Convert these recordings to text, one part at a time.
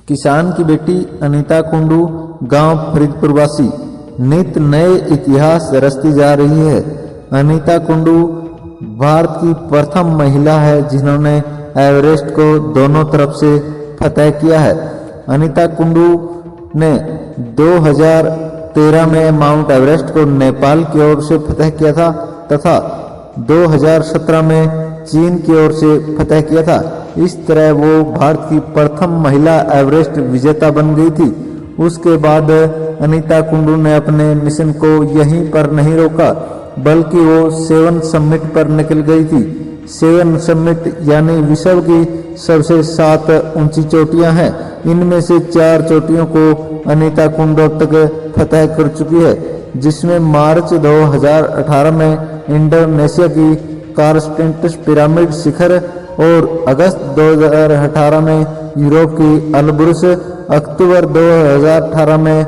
किसान की बेटी अनीता कुंडू गांव फरीदपुर वासी नित नए इतिहास रचती जा रही है। अनीता कुंडू भारत की प्रथम महिला है जिन्होंने एवरेस्ट को दोनों तरफ से फतह किया है। अनीता कुंडू ने 2013 में माउंट एवरेस्ट को नेपाल की ओर से फतह किया था तथा 2017 में चीन की ओर से फतह किया था। इस तरह वो भारत की प्रथम महिला एवरेस्ट विजेता बन गई थी। उसके बाद अनीता कुंडू ने अपने मिशन को यहीं पर नहीं रोका बल्कि वो 7 समिट पर निकल गई थी। 7 समिट यानी विश्व की सबसे 7 ऊंची चोटियां हैं। इनमें से 4 चोटियों को अनीता कुंडू तक फतह कर चुकी है, जिसमें मार्च 2018 में इंडोनेशिया की कार्स्टेंटस पिरामिड शिखर और अगस्त 2018 में यूरोप की अल्ब्रुस, अक्टूबर 2018 में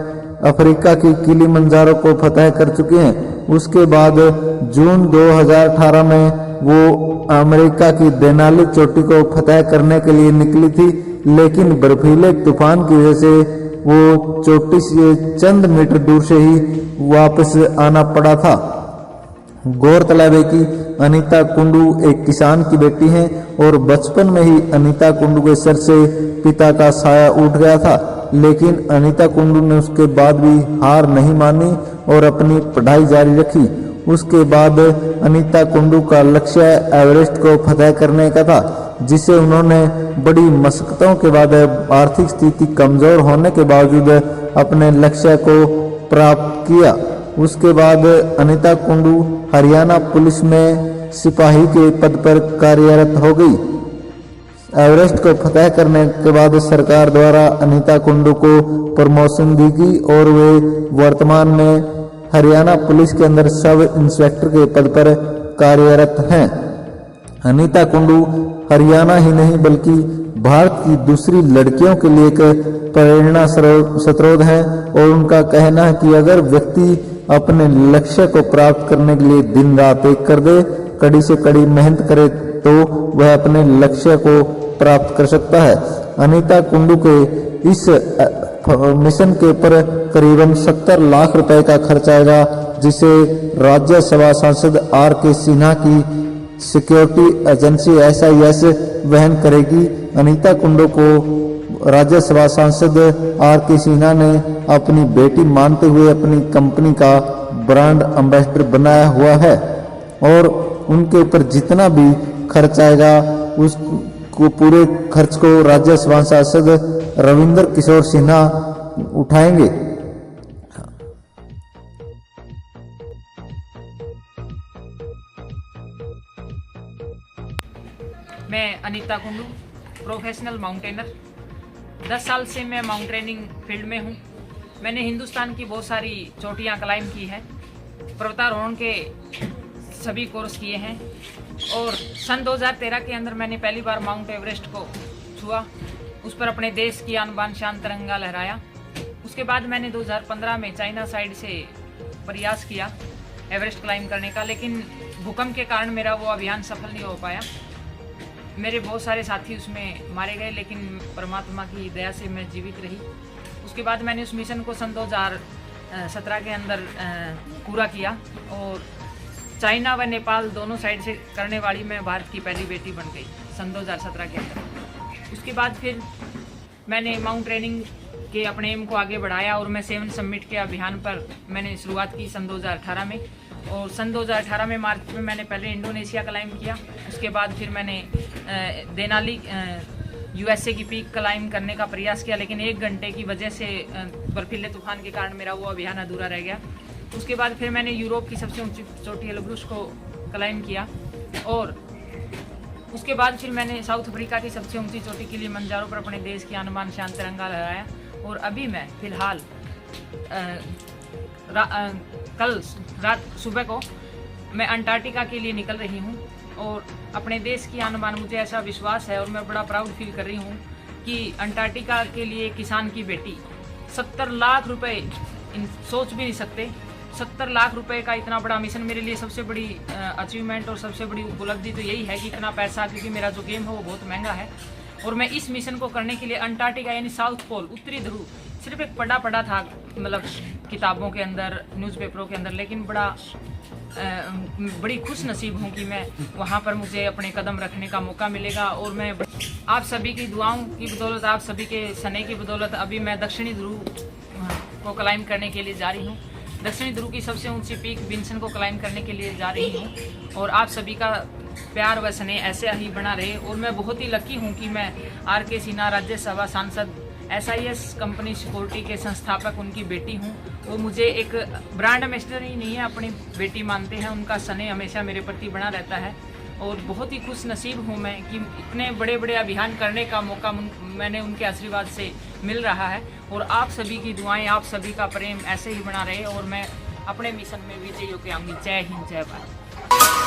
अफ्रीका की किलिमंजारो को फतह कर चुके हैं। उसके बाद जून 2018 में वो अमेरिका की देनाली चोटी को फतह करने के लिए निकली थी, लेकिन बर्फीले तूफान की वजह से वो चोटी से चंद मीटर दूर से ही वापस आना पड़ा था। गौरतलब है कि अनीता कुंडू एक किसान की बेटी हैं और बचपन में ही अनीता कुंडू के सर से पिता का साया उठ गया था, लेकिन अनीता कुंडू ने उसके बाद भी हार नहीं मानी और अपनी पढ़ाई जारी रखी। उसके बाद अनीता कुंडू का लक्ष्य एवरेस्ट को फतह करने का था, जिसे उन्होंने बड़ी मशक्कतों के बाद आर्थिक स्थिति कमजोर होने के बावजूद अपने लक्ष्य को प्राप्त किया। उसके बाद अनीता कुंडू हरियाणा पुलिस में सिपाही के पद पर कार्यरत हो गई। एवरेस्ट को फतह करने के बाद सरकार द्वारा अनीता कुंडू को प्रमोशन दी गई और वे वर्तमान में हरियाणा पुलिस के अंदर सब इंस्पेक्टर के पद पर कार्यरत हैं। अनीता कुंडू हरियाणा ही नहीं बल्कि भारत की दूसरी लड़कियों के लिए एक प्रेरणा स्रोत है और उनका कहना है कि अगर व्यक्ति अपने लक्ष्य को प्राप्त करने के लिए दिन रात एक कर दे, कड़ी से कड़ी मेहनत करे तो वह अपने लक्ष्य को प्राप्त कर सकता है। अनीता कुंडू के इस मिशन के ऊपर करीबन 70 लाख रुपए का खर्च आएगा, जिसे राज्यसभा सांसद RK सिन्हा की सिक्योरिटी एजेंसी SIS वहन करेगी। अनीता कुंडू को राज्यसभा सांसद RK सिन्हा ने अपनी बेटी मानते हुए अपनी कंपनी का ब्रांड एम्बेसडर बनाया हुआ है और उनके ऊपर जितना भी खर्च आएगा उसको पूरे खर्च को राज्यसभा सांसद रविंद्र किशोर सिन्हा उठाएंगे। मैं अनीता कुंडू, प्रोफेशनल माउंटेनर। 10 साल से मैं माउंटेनिंग फील्ड में हूँ। मैंने हिंदुस्तान की बहुत सारी चोटियाँ क्लाइंब की हैं, पर्वतारोहण के सभी कोर्स किए हैं और सन 2013 के अंदर मैंने पहली बार माउंट एवरेस्ट को छुआ, उस पर अपने देश की आन बान शान तिरंगा लहराया। उसके बाद मैंने 2015 में चाइना साइड से प्रयास किया एवरेस्ट क्लाइंब करने का, लेकिन भूकंप के कारण मेरा वो अभियान सफल नहीं हो पाया। मेरे बहुत सारे साथी उसमें मारे गए, लेकिन परमात्मा की दया से मैं जीवित रही। उसके बाद मैंने उस मिशन को सन 2017 के अंदर पूरा किया और चाइना व नेपाल दोनों साइड से करने वाली मैं भारत की पहली बेटी बन गई सन 2017 के अंदर। उसके बाद फिर मैंने माउंट ट्रेनिंग के अपने एम को आगे बढ़ाया और मैं 7 समिट के अभियान पर मैंने शुरुआत की सन 2018 में। और सन 2018 में मार्च में मैंने पहले इंडोनेशिया क्लाइंब किया। उसके बाद फिर मैंने देनाली USA की पीक क्लाइंब करने का प्रयास किया, लेकिन 1 घंटे की वजह से बर्फीले तूफान के कारण मेरा वो अभियान अधूरा रह गया। उसके बाद फिर मैंने यूरोप की सबसे ऊंची चोटी एल्ब्रुस को क्लाइंब किया और उसके बाद फिर मैंने साउथ अफ्रीका की सबसे ऊंची चोटी किलिमंजारो पर अपने देश की आन बान शान तिरंगा लहराया। और अभी मैं फिलहाल कल रात सुबह को मैं अंटार्कटिका के लिए निकल रही हूँ और अपने देश की आन बान, मुझे ऐसा विश्वास है और मैं बड़ा प्राउड फील कर रही हूँ कि अंटार्कटिका के लिए किसान की बेटी 70 लाख रुपए सोच भी नहीं सकते। 70 लाख रुपए का इतना बड़ा मिशन मेरे लिए सबसे बड़ी अचीवमेंट और सबसे बड़ी उपलब्धि तो यही है कि इतना पैसा, क्योंकि मेरा जो गेम है वो बहुत महंगा है और मैं इस मिशन को करने के लिए अंटार्कटिका यानी साउथ पोल, उत्तरी ध्रुव, सिर्फ एक पढ़ा था, मतलब किताबों के अंदर, न्यूज़पेपरों के अंदर, लेकिन बड़ी खुश नसीब हूँ कि मैं वहाँ पर मुझे अपने कदम रखने का मौका मिलेगा। और मैं आप सभी की दुआओं की बदौलत, आप सभी के सने की बदौलत अभी मैं दक्षिणी ध्रुव को क्लाइंब करने के लिए जा रही हूँ। दक्षिणी ध्रुव की सबसे ऊंची पीक विंसन को क्लाइंब करने के लिए जा रही हूँ। और आप सभी का प्यार व स्नेह ऐसे ही बना रहे। और मैं बहुत ही लकी हूँ कि मैं RK सिन्हा राज्यसभा सांसद, SIS कंपनी सिक्योरिटी के संस्थापक उनकी बेटी हूँ। वो मुझे एक ब्रांड एम्बेसडर ही नहीं है, अपनी बेटी मानते हैं। उनका स्नेह हमेशा मेरे प्रति बना रहता है। और बहुत ही खुश नसीब हूँ मैं कि इतने बड़े बड़े अभियान करने का मौका मैंने उनके आशीर्वाद से मिल रहा है। और आप सभी की दुआएं, आप सभी का प्रेम ऐसे ही बना रहे। और मैं अपने मिशन में विजयी होकर आऊँगी। जय हिंद, जय भारत।